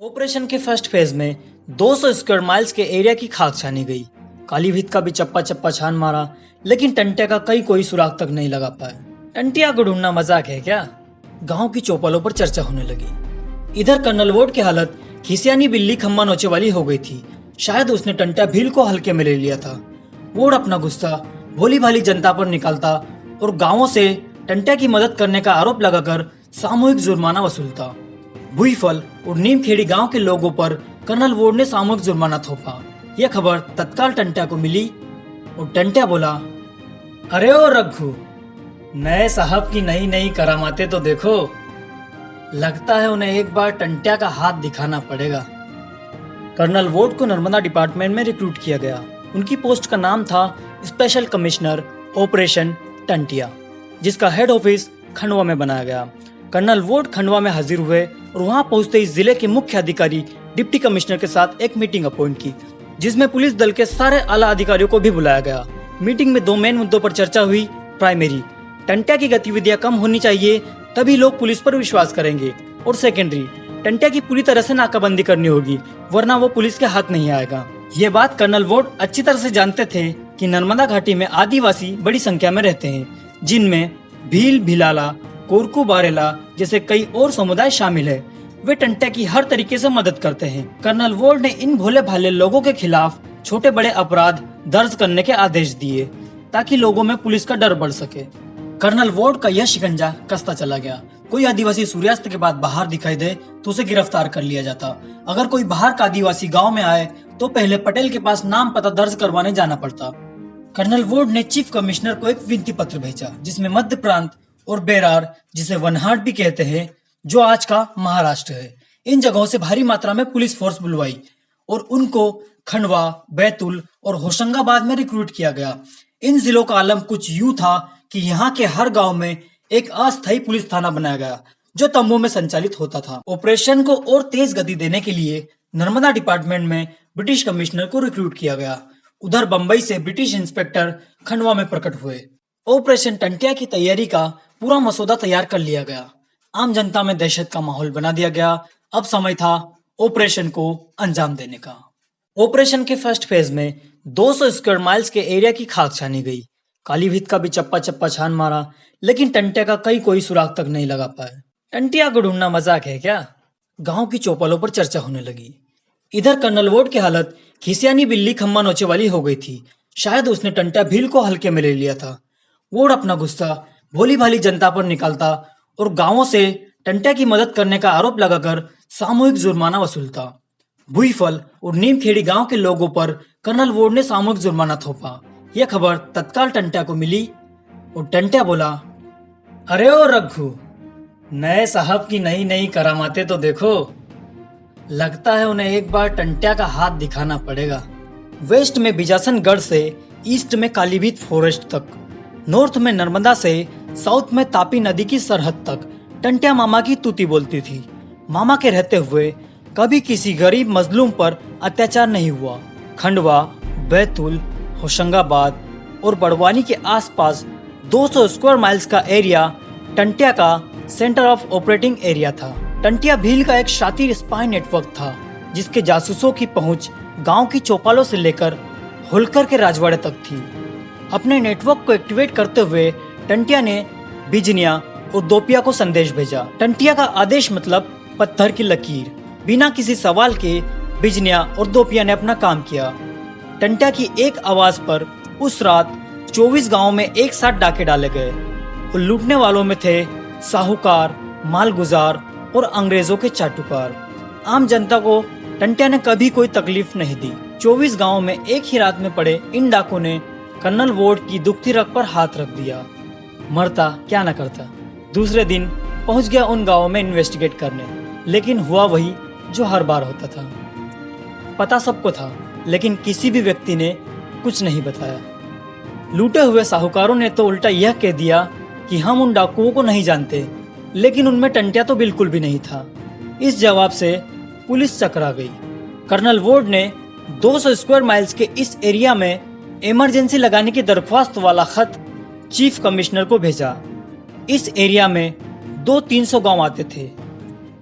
Operation के first phase में 200 square miles के एरिया की खाक छानी गई। काली भीत का भी चप्पा चप्पा छान मारा, लेकिन टंटिया का कोई सुराग तक नहीं लगा पाया। टंटिया को ढूंढना मजाक है क्या? गांव की चौपालों पर चर्चा होने लगी। इधर कर्नल वोड की हालत खिसियानी बिल्ली खम्मा नोचे वाली हो गई थी। शायद उसने टंटिया भील को हल्के में ले लिया था। वोड अपना गुस्सा भोली भाली जनता पर निकालता और गांवों से टंटिया की मदद करने का आरोप लगाकर सामूहिक जुर्माना वसूलता। भुईफल और नीमखेड़ी गांव के लोगों पर कर्नल वोड ने सामूहिक जुर्माना थोपा। यह खबर तत्काल टंटिया को मिली और टंटिया बोला, अरे ओ रघु, नए साहब की नई नई करामातें तो देखो। लगता है उन्हें एक बार टंटिया का हाथ दिखाना पड़ेगा। कर्नल वोड को नर्मदा डिपार्टमेंट में रिक्रूट किया गया। उनकी पोस्ट का नाम था स्पेशल कमिश्नर ऑपरेशन टंटिया, जिसका हेड ऑफिस खंडवा में बनाया गया। कर्नल वोड खंडवा में हाजिर हुए और वहां पहुंचते ही जिले के मुख्य अधिकारी डिप्टी कमिश्नर के साथ एक मीटिंग अपॉइंट की, जिसमें पुलिस दल के सारे आला अधिकारियों को भी बुलाया गया। मीटिंग में दो मेन मुद्दों पर चर्चा हुई। प्राइमरी, टंटिया की गतिविधियां कम होनी चाहिए, तभी लोग पुलिस पर विश्वास करेंगे। और सेकेंडरी, टंटिया की पूरी तरह से नाकाबंदी करनी होगी, वरना वो पुलिस के हाथ नहीं आएगा। ये बात कर्नल वोड अच्छी तरह से जानते थे कि नर्मदा घाटी में आदिवासी बड़ी संख्या में रहते हैं, जिनमें भील, भिलाला, कोरकू, बारेला जैसे कई और समुदाय शामिल है। वे टंटिया की हर तरीके से मदद करते हैं। कर्नल वोड ने इन भोले भाले लोगों के खिलाफ छोटे बड़े अपराध दर्ज करने के आदेश दिए, ताकि लोगों में पुलिस का डर बढ़ सके। कर्नल वोड का यह शिकंजा कसता चला गया। कोई आदिवासी सूर्यास्त के बाद बाहर दिखाई दे तो उसे गिरफ्तार कर लिया जाता। अगर कोई बाहर का आदिवासी गांव में आए तो पहले पटेल के पास नाम पता दर्ज करवाने जाना पड़ता। कर्नल वोड ने चीफ कमिश्नर को एक विनती पत्र भेजा, जिसमें मध्य प्रांत और बेरार, जिसे वनहाट भी कहते हैं, जो आज का महाराष्ट्र है, इन जगहों से भारी मात्रा में पुलिस फोर्स बुलवाई और उनको खंडवा, बैतूल और होशंगाबाद में रिक्रूट किया गया। इन जिलों का आलम कुछ यूं था कि यहाँ के हर गांव में एक अस्थायी पुलिस थाना बनाया गया, जो तंबू में संचालित होता था। ऑपरेशन को और तेज गति देने के लिए नर्मदा डिपार्टमेंट में ब्रिटिश कमिश्नर को रिक्रूट किया गया। उधर बंबई से ब्रिटिश इंस्पेक्टर खंडवा में प्रकट हुए। ऑपरेशन टंटिया की तैयारी का पूरा मसौदा तैयार कर लिया गया। आम जनता में दहशत का माहौल बना दिया गया। अब समय था ऑपरेशन को अंजाम देने का। ऑपरेशन के फर्स्ट फेज में 200 स्क्वायर माइल्स के एरिया की खाक छानी गई। काली भीत का भी चप्पा चप्पा छान मारा, लेकिन टंटिया का कोई सुराग तक नहीं लगा पाया। टंटिया को ढूंढना मजाक है क्या? गांव की चौपालों पर चर्चा होने लगी। इधर कर्नल वोड की हालत खिसियानी बिल्ली खम्मा नोचे वाली हो गई थी। शायद उसने टंटिया भील को हल्के में ले लिया था। वोड अपना गुस्सा भोली भाली जनता पर निकालता और गांवों से टंटिया की मदद करने का आरोप लगाकर सामूहिक जुर्माना वसूलता। भुईफल और नीमखेड़ी गांव के लोगों पर कर्नल वोड ने सामूहिक जुर्माना थोपा। यह खबर तत्काल टंटिया को मिली और टंटिया बोला, अरे ओ रघु, नए साहब की नई नई करामातें तो देखो। लगता है उन्हें एक बार टंटिया का हाथ दिखाना पड़ेगा। वेस्ट में बिजासनगढ़ से ईस्ट में कालीभीत फॉरेस्ट तक, नॉर्थ में नर्मदा से साउथ में तापी नदी की सरहद तक टंटिया मामा की तूती बोलती थी। मामा के रहते हुए कभी किसी गरीब मजलूम पर अत्याचार नहीं हुआ। खंडवा, बैतूल, होशंगाबाद और बड़वानी के आसपास 200 स्क्वायर माइल्स का एरिया टंटिया का सेंटर ऑफ ऑपरेटिंग एरिया था। टंटिया भील का एक शातिर स्पाई नेटवर्क था, जिसके जासूसों की पहुंच गांव की चौपालों से लेकर होलकर के राजवाड़े तक थी। अपने नेटवर्क को एक्टिवेट करते हुए टंटिया ने बिजनिया और दोपिया को संदेश भेजा। टंटिया का आदेश मतलब पत्थर की लकीर। बिना किसी सवाल के बिजनिया और दोपिया ने अपना काम किया। टंटिया की एक आवाज पर उस रात 24 गांवों में एक साथ डाके डाले गए और लूटने वालों में थे साहूकार, मालगुजार और अंग्रेजों के चाटुकार। आम जनता को टंटिया ने कभी कोई तकलीफ नहीं दी। 24 गांवों में एक ही रात में पड़े इन डाकों ने कर्नल वोड की दुखती रग पर हाथ रख दिया। मरता क्या न करता। दूसरे दिन पहुंच गया उन गांवों में इन्वेस्टिगेट करने, लेकिन हुआ वही जो हर बार होता था। पता सबको था, लेकिन किसी भी व्यक्ति ने कुछ नहीं बताया। लूटे हुए साहूकारों ने तो उल्टा यह कह दिया कि हम उन डाकुओं को नहीं जानते, लेकिन उनमें टंटिया तो बिल्कुल भी नहीं था। इस जवाब से पुलिस चकरा गई। कर्नल वोड ने 200 स्क्वायर माइल्स के इस एरिया में इमरजेंसी लगाने की दरख्वास्त वाला खत चीफ कमिश्नर को भेजा। इस एरिया में 200-300 गांव आते थे।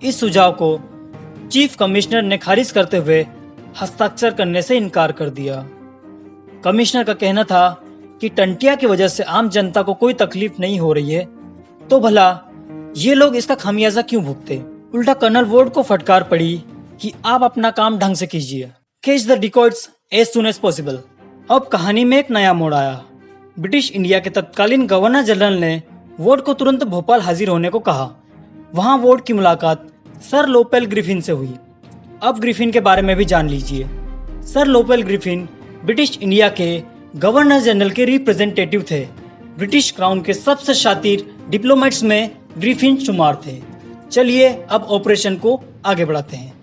इस सुझाव को चीफ कमिश्नर ने खारिज करते हुए हस्ताक्षर करने से इनकार कर दिया। कमिश्नर का कहना था कि टंटिया की वजह से आम जनता को कोई तकलीफ नहीं हो रही है, तो भला ये लोग इसका खामियाजा क्यों भुगते। उल्टा कर्नल वॉर्ड को फटकार पड़ी कि आप अपना काम ढंग से कीजिए, catch the dacoits as soon as possible. अब कहानी में एक नया मोड़ आया। ब्रिटिश इंडिया के तत्कालीन गवर्नर जनरल ने वॉर्ड को तुरंत भोपाल हाजिर होने को कहा। वहां वॉर्ड की मुलाकात सर लोपेल ग्रिफिन से हुई। अब ग्रिफिन के बारे में भी जान लीजिए। सर लोपेल ग्रिफिन ब्रिटिश इंडिया के गवर्नर जनरल के रिप्रेजेंटेटिव थे। ब्रिटिश क्राउन के सबसे शातिर डिप्लोमेट्स में ग्रिफिन शुमार थे। चलिए अब ऑपरेशन को आगे बढ़ाते हैं।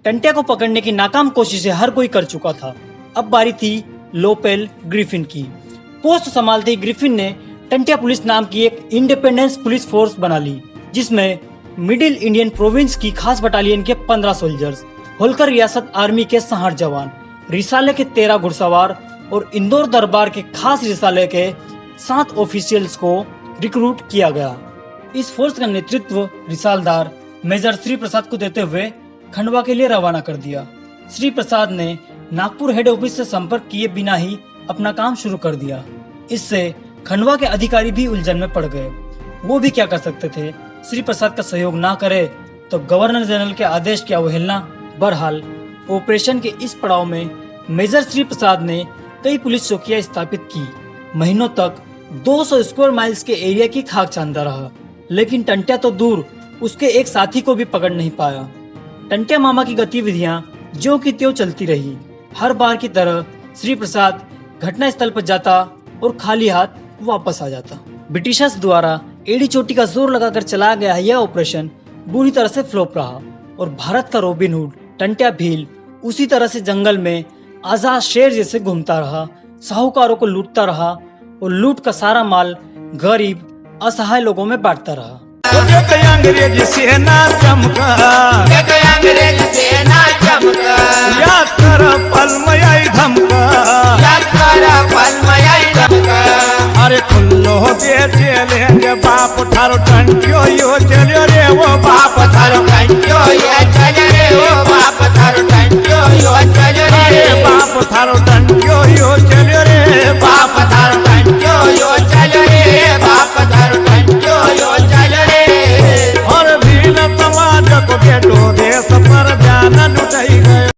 टंटिया को पकड़ने की नाकाम कोशिशें हर कोई कर चुका था। अब बारी थी लोपेल ग्रिफिन की। पोस्ट संभालते ही ग्रिफिन ने टंटिया पुलिस नाम की एक इंडिपेंडेंस पुलिस फोर्स बना ली, जिसमें मिडिल इंडियन प्रोविंस की खास बटालियन के 15 सोल्जर्स, होलकर रियासत आर्मी के 60 जवान, रिसाले के 13 घुड़सवार और इंदौर दरबार के खास रिसाले के 7 ऑफिशियल्स को रिक्रूट किया गया। इस फोर्स का नेतृत्व रिसालदार मेजर श्री प्रसाद को देते हुए खंडवा के लिए रवाना कर दिया। श्री प्रसाद ने नागपुर हेड ऑफिस से संपर्क किए बिना ही अपना काम शुरू कर दिया। इससे खंडवा के अधिकारी भी उलझन में पड़ गए। वो भी क्या कर सकते थे। श्री प्रसाद का सहयोग ना करे तो गवर्नर जनरल के आदेश की अवहेलना। बहरहाल ऑपरेशन के इस पड़ाव में मेजर श्री प्रसाद ने कई पुलिस चौकियां स्थापित की। महीनों तक 200 स्क्वायर माइल्स के एरिया की खाक छानता रहा, लेकिन टंटिया तो दूर उसके एक साथी को भी पकड़ नहीं पाया। टंटिया मामा की गतिविधियां ज्यों की त्यों चलती रही। हर बार की तरह श्री प्रसाद घटना स्थल पर जाता और खाली हाथ वापस आ जाता। ब्रिटिशर्स द्वारा एड़ी चोटी का जोर लगाकर चलाया गया यह ऑपरेशन बुरी तरह से फ्लॉप रहा और भारत का रॉबिन हुड टंटिया भील उसी तरह से जंगल में आजाद शेर जैसे घूमता रहा, साहूकारों को लूटता रहा और लूट का सारा माल गरीब असहाय लोगों में बांटता रहा। अंग्रेज सेना चमका, अंग्रेज सेना चमका, याद कर पलमयाई धमका, याद कर पलमयाई धमका। अरे खुल्लो बेचे लेंगे बाप थारो टंटियो यो चलो रे वो बाप थारो टंटियो यो चलो रे वो बाप थारो टंटियो यो चलो रे बाप थारो टंटियो यो चलो रे बाप थारो टंटियो यो चलो रे बाप थारो टंटियो यो चलो रे। और भी न समाज को बेटो देश पर जान लुटाई गए।